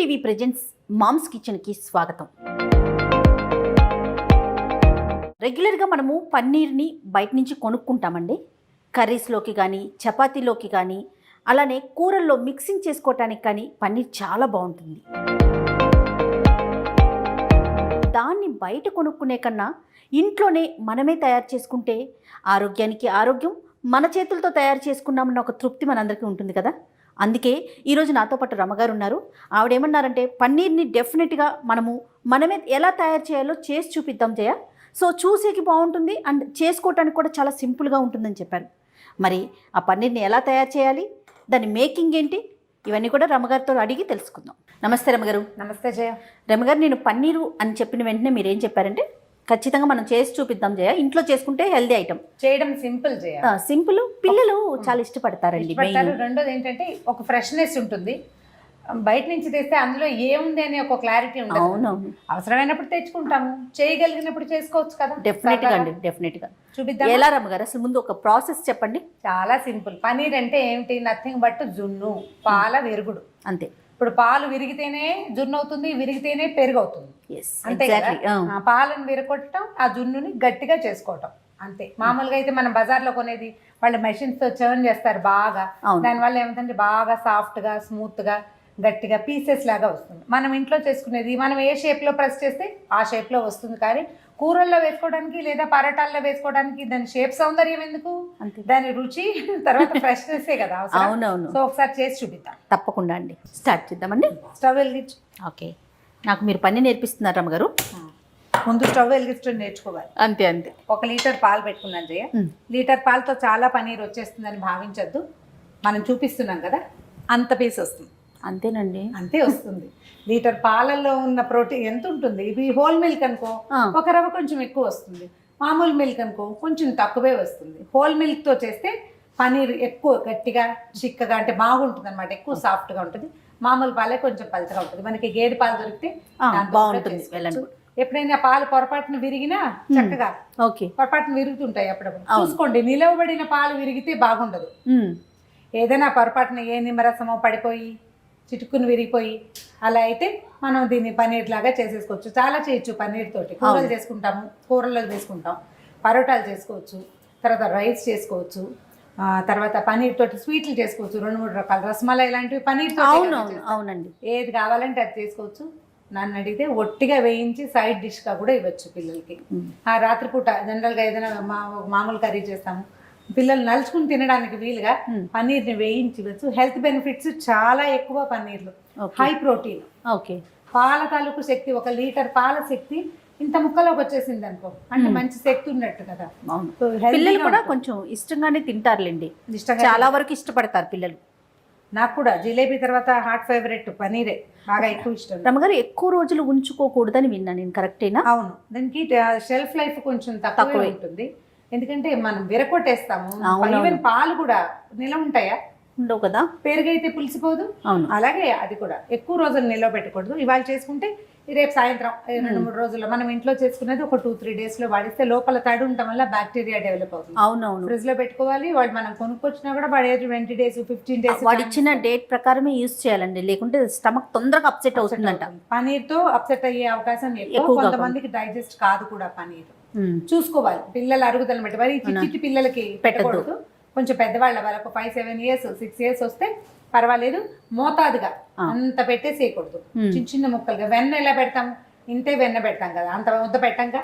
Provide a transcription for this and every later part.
TV presents moms కిచెన్కి స్వాగతం. రెగ్యులర్గా మనము పన్నీర్ని బయట నుంచి కొనుక్కుంటామండి. కర్రీస్లోకి కానీ చపాతీలోకి కానీ అలానే కూరల్లో మిక్సింగ్ చేసుకోవటానికి కానీ పన్నీర్ చాలా బాగుంటుంది. దాన్ని బయట కొనుక్కునే కన్నా ఇంట్లోనే మనమే తయారు చేసుకుంటే ఆరోగ్యానికి ఆరోగ్యం, మన చేతులతో తయారు చేసుకున్నామన్న ఒక తృప్తి మనందరికీ ఉంటుంది కదా. అందుకే ఈరోజు నాతో పాటు రమగారు ఉన్నారు. ఆవిడేమన్నారంటే పన్నీర్ని డెఫినెట్గా మనమే ఎలా తయారు చేయాలో చేసి చూపిద్దాం జయ. సో చూసేకి బాగుంటుంది అండ్ చేసుకోవటానికి కూడా చాలా సింపుల్గా ఉంటుందని చెప్పారు. మరి ఆ పన్నీర్ని ఎలా తయారు చేయాలి, దాని మేకింగ్ ఏంటి, ఇవన్నీ కూడా రమగారితో అడిగి తెలుసుకుందాం. నమస్తే రమగారు. నమస్తే జయ. రమగారు, నేను పన్నీరు అని చెప్పిన వెంటనే మీరు ఏం చెప్పారంటే ఖచ్చితంగా మనం చేసి చూపిద్దాం జయ, ఇంట్లో చేసుకుంటే హెల్దీ ఐటమ్, చేయడం సింపుల్ జయ. సింపుల్, పిల్లలు చాలా ఇష్టపడతారండి. రెండోది ఏంటంటే ఒక ఫ్రెష్నెస్ ఉంటుంది. బయట నుంచి తెస్తే అందులో ఏముంది అనే ఒక క్లారిటీ ఉంటుంది. అవునవును, అవసరమైనప్పుడు తెచ్చుకుంటాము, చేయగలిగినప్పుడు చేసుకోవచ్చు కదా. డెఫినెట్గా అండి, డెఫినెట్గా చూపిద్దాం. ఎలా రమ్మగారు, అసలు ముందు ఒక ప్రాసెస్ చెప్పండి. చాలా సింపుల్. పనీర్ అంటే ఏమిటి, నథింగ్ బట్ జున్ను, పాల విరుగుడు, అంతే. ఇప్పుడు పాలు విరిగితేనే జున్ను అవుతుంది, విరిగితేనే పెరుగు అవుతుంది, అంతే కదా. పాలను విరగొట్టడం, ఆ జున్నుని గట్టిగా చేసుకోవటం, అంతే. మామూలుగా అయితే మనం బజార్లో కొనేది వాళ్ళు మెషిన్స్ తో చర్న్ చేస్తారు బాగా. దానివల్ల ఏమిటంటే బాగా సాఫ్ట్ గా, స్మూత్ గా, గట్టిగా పీసెస్ లాగా వస్తుంది. మనం ఇంట్లో చేసుకునేది మనం ఏ షేప్ లో ప్రెస్ చేస్తే ఆ షేప్ లో వస్తుంది. కానీ కూరల్లో వేసుకోవడానికి లేదా పరోటాల్లో వేసుకోవడానికి దాని షేప్ సౌందర్యం ఎందుకు, దాని రుచి తర్వాత ఫ్రెష్నెస్సే కదా. అవునవును. సో ఒకసారి చేసి చూపిద్దాం. తప్పకుండా అండి, స్టార్ట్ చేద్దామండి. స్టవ్ వెలిగించు. ఓకే, నాకు మీరు పని నేర్పిస్తున్నారు రమ్మగారు. ముందు స్టవ్ వెలిగించడం నేర్చుకోవాలి. అంతే అంతే. 1 లీటర్ పాలు పెట్టుకున్నాను జయ. లీటర్ పాలతో చాలా పనీర్ వచ్చేస్తుందని భావించద్దు. మనం చూపిస్తున్నాం కదా, అంత పీస్ వస్తుంది. అంతేనండి, అంతే వస్తుంది. లీటర్ పాలల్లో ఉన్న ప్రోటీన్ ఎంత ఉంటుంది. ఇది హోల్ మిల్క్ అనుకో ఒక రవ్వ కొంచెం ఎక్కువ వస్తుంది, మామూలు మిల్క్ అనుకో కొంచెం తక్కువే వస్తుంది. హోల్ మిల్క్తో చేస్తే పనీర్ ఎక్కువ గట్టిగా చిక్కగా అంటే బాగుంటుంది అనమాట, ఎక్కువ సాఫ్ట్గా ఉంటుంది. మామూలు పాలే కొంచెం పలచగా ఉంటుంది. మనకి గేదె పాలు దొరికితే బాగుంటుంది. ఎప్పుడైనా పాలు పొరపాటున విరిగినా చక్కగా పొరపాటున విరుగుతుంటాయి అప్పుడప్పుడు చూసుకోండి. నిలవబడిన పాలు విరిగితే బాగుండదు. ఏదైనా పొరపాటున ఏ నిమ్మరసమో పడిపోయి చిటుక్కుని విరిగిపోయి అలా అయితే మనం దీన్ని పన్నీర్ లాగా చేసేసుకోవచ్చు. చాలా చేయొచ్చు పన్నీర్ తోటి. కూరలు చేసుకుంటాము, కూరల్లో వేసుకుంటాం, పరోటాలు చేసుకోవచ్చు, తర్వాత రైస్ చేసుకోవచ్చు, తర్వాత పన్నీర్ తోటి స్వీట్లు చేసుకోవచ్చు. 2-3 రకాల రసమలై ఇలాంటివి పన్నీర్ తోటి. అవునండి, ఏది కావాలంటే అది చేసుకోవచ్చు. నన్ను అడిగితే ఒట్టిగా వేయించి సైడ్ డిష్గా కూడా ఇవ్వచ్చు పిల్లలకి. ఆ రాత్రిపూట జనరల్గా ఏదైనా మామూలు కర్రీ చేస్తాము, పిల్లలు నలుచుకుని తినడానికి వీలుగా పన్నీర్ని వేయించవచ్చు. హెల్త్ బెనిఫిట్స్ చాలా ఎక్కువ పన్నీర్లు. హై ప్రోటీన్, పాల తాలూకు శక్తి, 1 లీటర్ పాల శక్తి ఇంత ముక్కలోకి వచ్చేసింది అనుకో, అంటే మంచి శక్తి ఉన్నట్టు కదా. పిల్లలు కూడా కొంచెం ఇష్టంగానే తింటారులేండి, చాలా వరకు ఇష్టపడతారు పిల్లలు. నాకు కూడా జిలేబీ తర్వాత హాట్ ఫేవరెట్ పనీరే, బాగా ఎక్కువ ఇష్టం. రమగారు, ఎక్కువ రోజులు ఉంచుకోకూడదని విన్నా నేను, కరెక్టేనా? అవును, దానికి షెల్ఫ్ లైఫ్ కొంచెం తక్కువ ఉంటుంది. ఎందుకంటే మనం విరకొట్టేస్తాము. ఈవెన్ పాలు కూడా నిల్వ ఉంటాయా, ఉండవు కదా. పెరుగైతే పులిసిపోదు, అలాగే అది కూడా ఎక్కువ రోజులు నిల్వ పెట్టకూడదు. ఇవాళ చేసుకుంటే రేపు సాయంత్రం 2-3 రోజుల్లో, మనం ఇంట్లో చేసుకునేది ఒక 2-3 days లో వాడిస్తే లోపల తడి ఉండటం వల్ల బ్యాక్టీరియా డెవలప్ అవుతుంది. అవునవును, ఫ్రిడ్జ్ లో పెట్టుకోవాలి. వాడు మనం కొనుక్కొచ్చినా కూడా వాడేది 20 days 15 days వాడు ఇచ్చిన డేట్ ప్రకారమే యూజ్ చేయాలండి, లేకుంటే స్టమక్ తొందరగా అప్సెట్ అవుతుందంట. పనీర్ తో అప్సెట్ అయ్యే అవకాశం ఎక్కువ. కొంతమందికి డైజెస్ట్ కాదు కూడా పనీర్. చూసుకోవాలి పిల్లల అరుగుదల బట్టి. మరి చిట్టి పిల్లలకి పెట్టకూడదు. కొంచెం పెద్దవాళ్ళ వాళ్ళకు 5-7 years 6 years వస్తే పర్వాలేదు. మోతాదుగా అంత పెట్టేసేయకూడదు, చిన్న చిన్న ముక్కలుగా. వెన్న ఎలా పెడతాము, ఇంతే వెన్న పెడతాం కదా, అంత ముద్ద పెట్టంగా.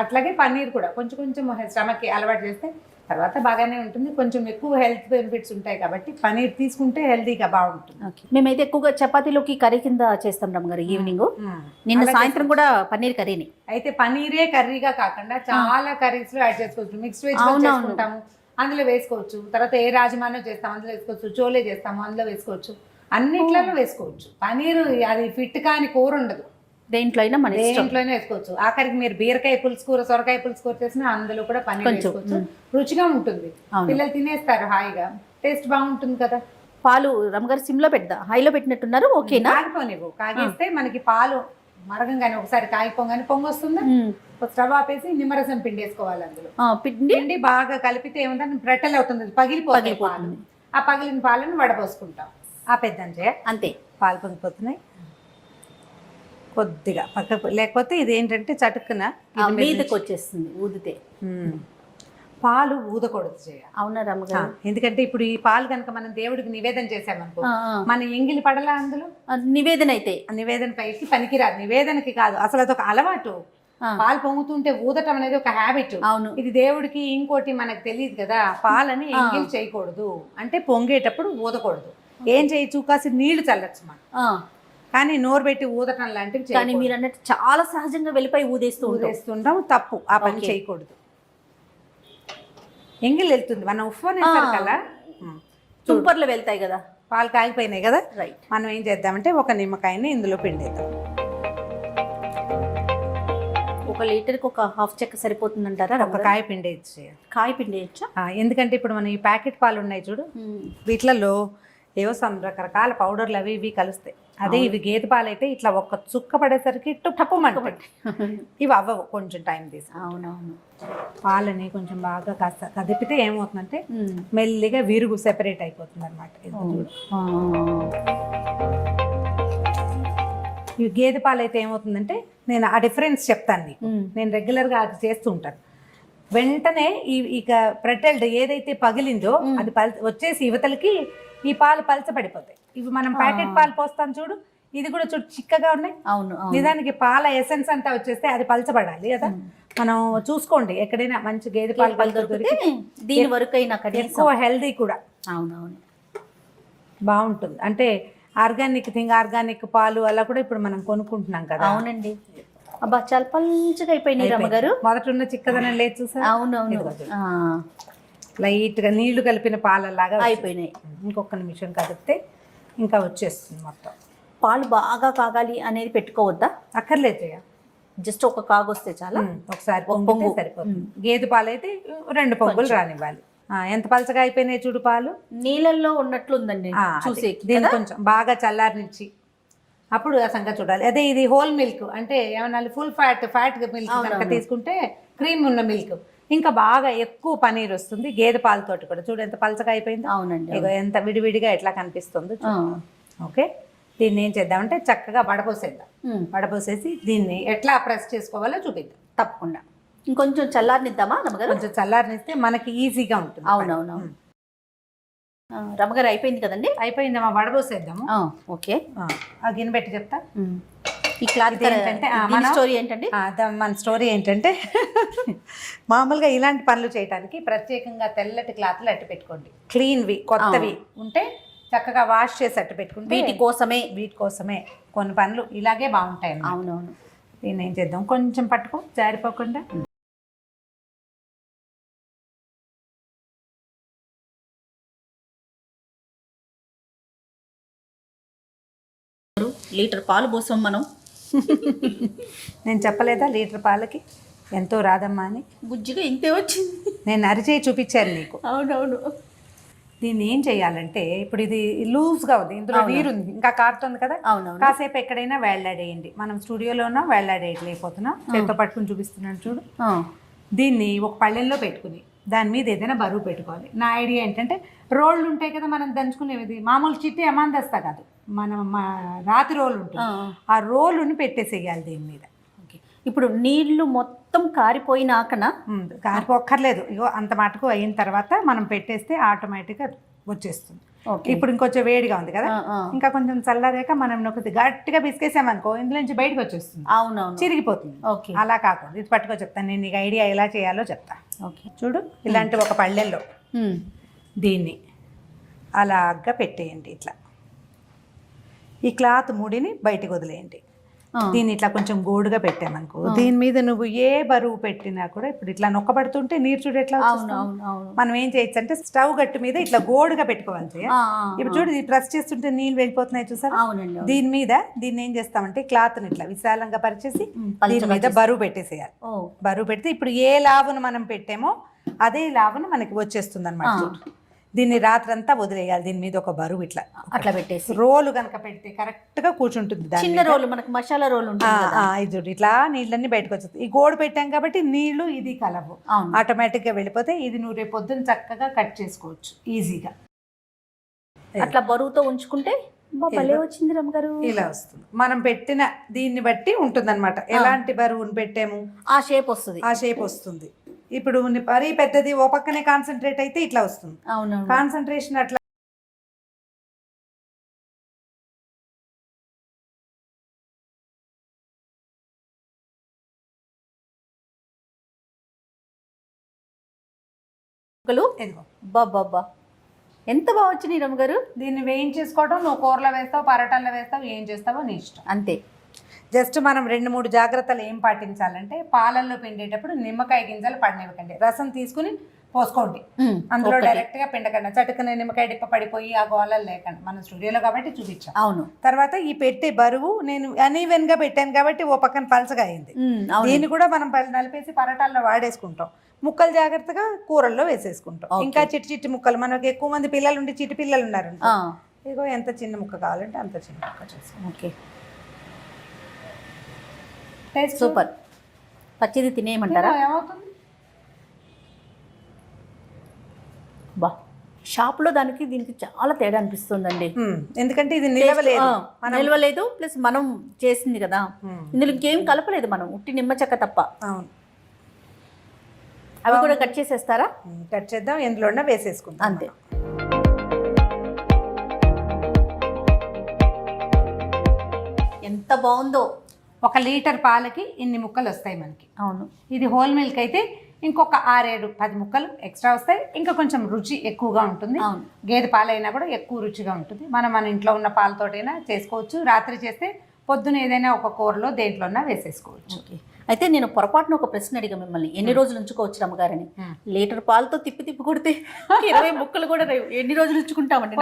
అట్లాగే పన్నీర్ కూడా కొంచెం కొంచెం స్టమక్కి అలవాటు చేస్తే తర్వాత బాగానే ఉంటుంది. కొంచెం ఎక్కువ హెల్త్ బెనిఫిట్స్ ఉంటాయి కాబట్టి పనీర్ తీసుకుంటే హెల్తీగా బాగుంటుంది. మేమైతే ఎక్కువగా చపాతీలోకి కర్రీ కింద చేస్తాం రమ్మగారు ఈవినింగ్. నిన్న సాయంత్రం కూడా పన్నీర్ కర్రీని. అయితే పనీరే కర్రీగా కాకుండా చాలా కర్రీస్ లో యాడ్ చేసుకోవచ్చు. మిక్స్డ్ వెజ్ చేసుకుంటాము, అందులో వేసుకోవచ్చు. తర్వాత ఏ రాజమానో చేస్తాం, అందులో వేసుకోవచ్చు. చోలే చేస్తాము, అందులో వేసుకోవచ్చు. అన్నిట్లలో వేసుకోవచ్చు. పనీరు అది ఫిట్ కాని కూర ఉండదు, దేంట్లో అయినా మన దేంట్లోనే వేసుకోవచ్చు. ఆఖరికి మీరు బీరకాయ పులుసు కూర, సొరకాయ పులుసు కూర చేసినా అందులో కూడా పన్నీర్ వేసుకోవచ్చు. రుచిగా ఉంటుంది, పిల్లలు తినేస్తారు హాయిగా, టేస్ట్ బాగుంటుంది కదా. పాలు రమగారు సిమ్లో పెడదా, హైలో పెట్టినట్టున్నారు? ఓకేనా? కాగిపోనివ్వు, కాగేస్తే మనకి పాలు మరగంగానే ఒకసారి కాగిపోగానే పొంగు వస్తుంది. స్టవ్ ఆపేసి నిమ్మరసం పిండేసుకోవాలి. అందులో పిండి బాగా కలిపితే ఏముంటుంది, బ్రెట్టెల్ అవుతుంది, పగిలిపోతుంది పాలు. ఆ పగిలిన పాలను వడపోసుకుంటాం. ఆ పెద్ద అంతే, పాలు పొంగిపోతున్నాయి. కొద్దిగా పక్కకు, లేకపోతే ఇది ఏంటంటే చటుక్కున మీదకి వచ్చేస్తుంది ఊదితే. పాలు ఊదకూడదు చేయ. అవునా రమ్మగారు? ఎందుకంటే ఇప్పుడు ఈ పాలు కనుక మనం దేవుడికి నివేదన చేసామనుకో, మన ఎంగిలి పడలా అందులో. నివేదన అయితే నివేదన పైకి పనికిరాదు, నివేదనకి కాదు, అసలు అదొక అలవాటు. పాలు పొంగుతుంటే ఊదటం అనేది ఒక హ్యాబిట్. అవును. ఇది దేవుడికి ఇంకోటి మనకు తెలియదు కదా, పాలని ఎంగిలి చేయకూడదు అంటే పొంగేటప్పుడు ఊదకూడదు. ఏం చేయొచ్చు, కాసి నీళ్లు చల్లచ్చు మనం, కానీ నోరు పెట్టి ఊదటం లాంటివి. కానీ మీరు అన్నట్టు చాలా సహజంగా వెళ్ళిపోయి ఊదేస్తుంటాం, తప్పు. ఆ పని చేయకూడదు. ఎంగిల్ వెళ్తుంది, మనం ఉఫ్ఫనేసారు కదా, తుంపర్లు వెళ్తాయి కదా, పాలు కాగిపోయినాయి కదా. రైట్. మనం ఏం చేద్దామంటే ఒక నిమ్మకాయని ఇందులో పిండేద్దాం. 1 లీటర్కి ఒక హాఫ్ చెక్క సరిపోతుందంటారా? ఒక కాయ పిండేయచ్చు. కాయ పిండేయచ్చా? ఎందుకంటే ఇప్పుడు మన ఈ ప్యాకెట్ పాలు ఉన్నాయి చూడు, వీటిలలో ఏవో రకరకాల పౌడర్లు అవి ఇవి కలుస్తాయి. అదే ఇవి గేదె పాలు అయితే ఇట్లా ఒక్క చుక్క పడేసరికి టప్పుమంటాయి. ఇవి అవ్వవు, కొంచెం టైం తీసుకు. అవునవును. పాలని కొంచెం బాగా కాస్త కదిపితే ఏమవుతుందంటే మెల్లిగా విరుగు సెపరేట్ అయిపోతుంది అనమాట. ఇవి గేదె పాలు అయితే ఏమవుతుందంటే, నేను ఆ డిఫరెన్స్ చెప్తాను నీకు. నేను రెగ్యులర్గా అది చేస్తూ ఉంటాను. వెంటనే ఇక ప్రెటెల్డ్ ఏదైతే పగిలిందో అది వచ్చేసి యువతలకి ఈ పాలు పలచబడిపోతాయి. ఇవి మనం ప్యాకెట్ పాలు పోస్తాం చూడు, ఇది కూడా చూడు చిక్కగా ఉన్నాయి. అవును. నిజానికి పాల ఎసెన్స్ అంతా వచ్చేస్తే అది పలచబడాలి కదా. మనం చూసుకోండి, ఎక్కడైనా మంచి గేదె పాలు దొరికి దీని వరకు ఎక్కువ హెల్దీ కూడా. అవునవును, బాగుంటుంది. అంటే ఆర్గానిక్ ఆర్గానిక్ పాలు అలా కూడా ఇప్పుడు మనం కొనుక్కుంటున్నాం కదా. అవునండి. అబ్బా చాలా పల్చగా అయిపోయినాయి రమ్మగారు. మొదట ఉన్న చిక్కదనం లేదు చూసా. అవునవును. లైట్గా నీళ్లు కలిపిన పాలలాగా అయిపోయినాయి. ఇంకొక నిమిషం కదిపితే ఇంకా వచ్చేస్తుంది మొత్తం. పాలు బాగా కాగాలి అనేది పెట్టుకోవద్దా? అక్కర్లేదు చేయ, జస్ట్ ఒక కాగొస్తే చాలా. ఒకసారి పొంగు సరిపోతుంది. గేదె పాలు అయితే 2 పొంగులు రానివ్వాలి. ఎంత పలచగా అయిపోయినాయి చూడు పాలు, నీళ్ళల్లో ఉన్నట్లుందండి చూసి. దీన్ని కొంచెం బాగా చల్లారనిచ్చి అప్పుడు ఆ సంగతి చూడాలి. అదే ఇది హోల్ మిల్క్ అంటే ఏమన్నా ఫుల్ ఫ్యాట్ మిల్క్ కనుక తీసుకుంటే, క్రీమ్ ఉన్న మిల్క్ ఇంకా బాగా ఎక్కువ పనీర్ వస్తుంది. గేదె పాలతోటి కూడా చూడు ఎంత పలచగా అయిపోయింది. అవునండి. ఇక ఎంత విడివిడిగా ఎట్లా కనిపిస్తుందో. ఓకే, దీన్ని ఏం చేద్దామంటే చక్కగా వడపోసేద్దాం. వడపోసేసి దీన్ని ఎట్లా ప్రెస్ చేసుకోవాలో చూపిద్దాం. తప్పకుండా. ఇంకొంచెం చల్లారనిద్దామా రమ్మగారు? కొంచెం చల్లారనిస్తే మనకి ఈజీగా ఉంటుంది. అవునవును. రమ్మగారు అయిపోయింది కదండి? అయిపోయిందమ్మా, వడపోసేద్దాము. ఓకే, ఆ గిన్నె పెట్టి చెప్తా. ఈ క్లాత్ ఏంటంటే మన స్టోరీ ఏంటండి? మన స్టోరీ ఏంటంటే మామూలుగా ఇలాంటి పనులు చేయడానికి ప్రత్యేకంగా తెల్లటి క్లాత్లు అట్టు పెట్టుకోండి. క్లీన్వి కొత్తవి ఉంటే చక్కగా వాష్ చేసి అట్టు పెట్టుకుంటే వీటి కోసమే కొన్ని పనులు ఇలాగే బాగుంటాయి. అవునవును. దీన్ని ఏం చేద్దాం, కొంచెం పట్టుకో జారిపోకుండా. లీటర్ పాలు పోసాం మనం. నేను చెప్పలేదా లీటర్ పాలకి ఎంతో రాదమ్మా అని? బుజ్జిగా ఇంతే వచ్చింది. నేను అరిచేయి చూపించాను నీకు. అవునవును. దీన్ని ఏం చేయాలంటే, ఇప్పుడు ఇది లూజ్గా ఉంది, ఇందులో నీరు ఉంది, ఇంకా కారుతుంది కదా. అవునవును. కాసేపు ఎక్కడైనా వేళ్లాడేయండి. మనం స్టూడియోలోనా వేళ్లాడేయట్లేకపోతున్నాం, చేతితో పట్టుకుని చూపిస్తున్నాను చూడు. దీన్ని ఒక పళ్ళెంలో పెట్టుకుని దాని మీద ఏదైనా బరువు పెట్టుకోవాలి. నా ఐడియా ఏంటంటే, రోళ్ళు ఉంటాయి కదా మనం దంచుకునేది, మామూలు చిట్టి అమాందస్తా కాదు, మనం రాతి రోలు ఉంటుంది, ఆ రోలుని పెట్టేసేయాలి దీని మీద. ఇప్పుడు నీళ్లు మొత్తం కారిపోయినాకనా? కారిపోక్కర్లేదు, ఇగో అంత మటుకు అయిన తర్వాత మనం పెట్టేస్తే ఆటోమేటిక్గా వచ్చేస్తుంది. ఇప్పుడు ఇంకొంచెం వేడిగా ఉంది కదా, ఇంకా కొంచెం చల్లారాక మనం ఒకటి గట్టిగా పిసికేసామనుకో ఇందులో నుంచి బయటకు వచ్చేస్తుంది. అవునవును, చిరిగిపోతుంది. ఓకే, అలా కాకుండా ఇది పట్టుకో చెప్తాను నేను, నీకు ఐడియా ఎలా చేయాలో చెప్తా. ఓకే, చూడు, ఇలాంటి ఒక పళ్ళెల్లో దీన్ని అలాగా పెట్టేయండి. ఇట్లా ఈ క్లాత్ ముడిని బయటకు వదిలేయండి. దీన్ని ఇట్లా కొంచెం గోడుగా పెట్టామనుకో, దీని మీద నువ్వు ఏ బరువు పెట్టినా కూడా ఇప్పుడు ఇట్లా నొక్కబడుతుంటే నీరు చూడు ఎట్లా మనం ఏం చేయొచ్చు అంటే, స్టవ్ గట్టు మీద ఇట్లా గోడుగా పెట్టుకోవాలి. ఇప్పుడు చూడు, ఇది ప్రెస్ చేస్తుంటే నీళ్ళు వెళ్ళిపోతున్నాయి చూసారా. దీని మీద దీన్ని ఏం చేస్తామంటే, క్లాత్ని ఇట్లా విశాలంగా పరిచేసి దీని మీద బరువు పెట్టేసేయాలి. బరువు పెడితే ఇప్పుడు ఏ లావును మనం పెట్టామో అదే లావును మనకి వచ్చేస్తుంది అనమాట. దీన్ని రాత్రంతా వదిలేయాలి. దీని మీద ఒక బరువు ఇట్లా అట్లా పెట్టేసి రోలు కనుక పెడితే కరెక్ట్ గా కూర్చుంటుంది. చిన్న రోలు, మనకు మసాలా రోలు ఇది ఇట్లా నీళ్ళన్నీ బయటకు వచ్చేస్తుంది. ఈ గోడు పెట్టాం కాబట్టి నీళ్లు ఇది కలవు, ఆటోమేటిక్ గా వెళ్ళిపోతే ఇది నువ్వు రేపు పొద్దున్న చక్కగా కట్ చేసుకోవచ్చు ఈజీగా. అట్లా బరువుతో ఉంచుకుంటే భలే వచ్చింది రమ్మగారు. ఇలా వస్తుంది. మనం పెట్టిన దీన్ని బట్టి ఉంటుందన్నమాట. ఎలాంటి బరువును పెట్టాము ఆ షేప్ వస్తుంది. ఆ షేప్ వస్తుంది. ఇప్పుడు మరీ పెద్దది ఓ పక్కనే కాన్సన్ట్రేట్ అయితే ఇట్లా వస్తుంది. అవును, కాన్సన్ట్రేషన్ అట్లా ఇదిగో బాబా ఎంత బాగా వచ్చినాయి రమ్మగారు. దీన్ని వేయించేసుకోవడం, నువ్వు కూరలో వేస్తావు, పరోటాల్లో వేస్తావు, ఏం చేస్తావో నీ ఇష్టం. అంతే. జస్ట్ మనం 2-3 జాగ్రత్తలు ఏం పాటించాలంటే, పాలల్లో పిండేటప్పుడు నిమ్మకాయ గింజలు పడనివ్వకండి. రసం తీసుకుని పోసుకోండి, అందులో డైరెక్ట్ గా పిండకండి. చటుకునే నిమ్మకాయ డిప్ప పడిపోయి ఆ గోళాలు లేకండి. మనం స్టూడియోలో కాబట్టి చూపించాం. అవును. తర్వాత ఈ పెట్టే బరువు నేను అనీవెన్ గా పెట్టాను కాబట్టి ఓ పక్కన పలసగా అయింది. దీన్ని కూడా మనం నలిపేసి పరోటాల్లో వాడేసుకుంటాం. ముక్కలు జాగ్రత్తగా కూరల్లో వేసేసుకుంటాం. ఇంకా చిట్టి చిట్టి ముక్కలు, మనకి ఎక్కువ మంది పిల్లలు ఉండి చిట్టి పిల్లలు ఉన్నారు, ఇదిగో ఎంత చిన్న ముక్క కావాలంటే అంత చిన్న ముక్క చేసుకోండి. Okay, super. పచ్చిది తినేయమంటారా? ఏమవుతుంది బా, షాప్లో దానికి దీనికి చాలా తేడా అనిపిస్తుందండి. ఎందుకంటే ఇది నిలవలేదు, ప్లస్ మనం చేసింది కదా, ఇందులో ఇంకేం కలపలేదు మనం, ఉట్టి నిమ్మ చెక్క తప్ప. అవును. అవి కూడా కట్ చేసేస్తారా? కట్ చేద్దాం, ఎందులో వేసేసుకుంటాం అంతే. ఎంత బాగుందో. 1 లీటర్ పాలకి ఇన్ని ముక్కలు వస్తాయి మనకి. అవును. ఇది హోల్ మిల్క్ అయితే ఇంకొక 6-7-10 ముక్కలు ఎక్స్ట్రా వస్తాయి. ఇంకా కొంచెం రుచి ఎక్కువగా ఉంటుంది. గేదె పాలైనా కూడా ఎక్కువ రుచిగా ఉంటుంది. మన ఇంట్లో ఉన్న పాలతోటైనా చేసుకోవచ్చు. రాత్రి చేస్తే పొద్దున ఏదైనా ఒక కూరలో దేంట్లోనా వేసేసుకోవచ్చు. అయితే నేను పొరపాటున ఒక ప్రశ్న అడిగా మిమ్మల్ని, ఎన్ని రోజులు ఉంచుకోవచ్చు రమ్మగారని. లీటర్ పాలతో తిప్పి కొడితే 20 ముక్కలు కూడా ఎన్ని రోజులు ఉంచుకుంటామండి?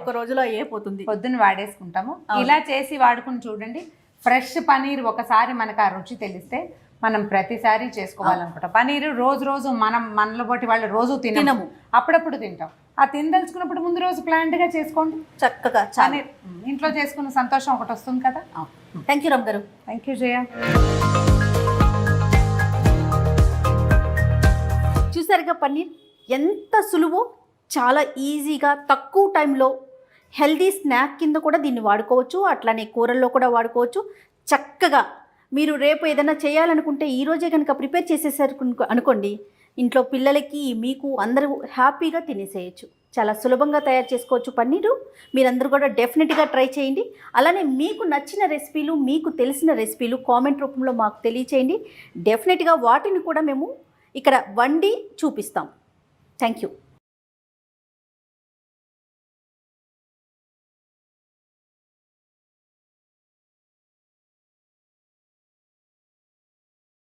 ఒక రోజులో అయిపోతుంది. పొద్దున్న వాడేసుకుంటాము. ఇలా చేసి వాడుకుని చూడండి. ఫ్రెష్ పనీర్ ఒకసారి మనకు ఆ రుచి తెలిస్తే మనం ప్రతిసారి చేసుకోవాలనుకుంటాం. పనీరు రోజు మనలో బట్టి వాళ్ళు రోజు తినము, అప్పుడప్పుడు తింటాం. ఆ తినదలుచుకున్నప్పుడు ముందు రోజు ప్లాంట్గా చేసుకోండి. చక్కగా పనీర్ ఇంట్లో చేసుకున్న సంతోషం ఒకటి వస్తుంది కదా. థ్యాంక్ యూ రమ్ గారు. థ్యాంక్ యూ జయ. చూసారుగా పన్నీర్ ఎంత సులువో, చాలా ఈజీగా తక్కువ టైంలో హెల్దీ స్నాక్ కింద కూడా దీన్ని వాడుకోవచ్చు. అట్లానే కూరల్లో కూడా వాడుకోవచ్చు. చక్కగా మీరు రేపు ఏదైనా చేయాలనుకుంటే ఈరోజే కనుక ప్రిపేర్ చేసేసారు అనుకోండి, ఇంట్లో పిల్లలకి మీకు అందరూ హ్యాపీగా తినేసేయచ్చు. చాలా సులభంగా తయారు చేసుకోవచ్చు పన్నీరు. మీరందరూ కూడా డెఫినెట్గా ట్రై చేయండి. అలానే మీకు నచ్చిన రెసిపీలు, మీకు తెలిసిన రెసిపీలు కామెంట్ రూపంలో మాకు తెలియచేయండి. డెఫినెట్గా వాటిని కూడా మేము ఇక్కడ వండి చూపిస్తాం. Thank you.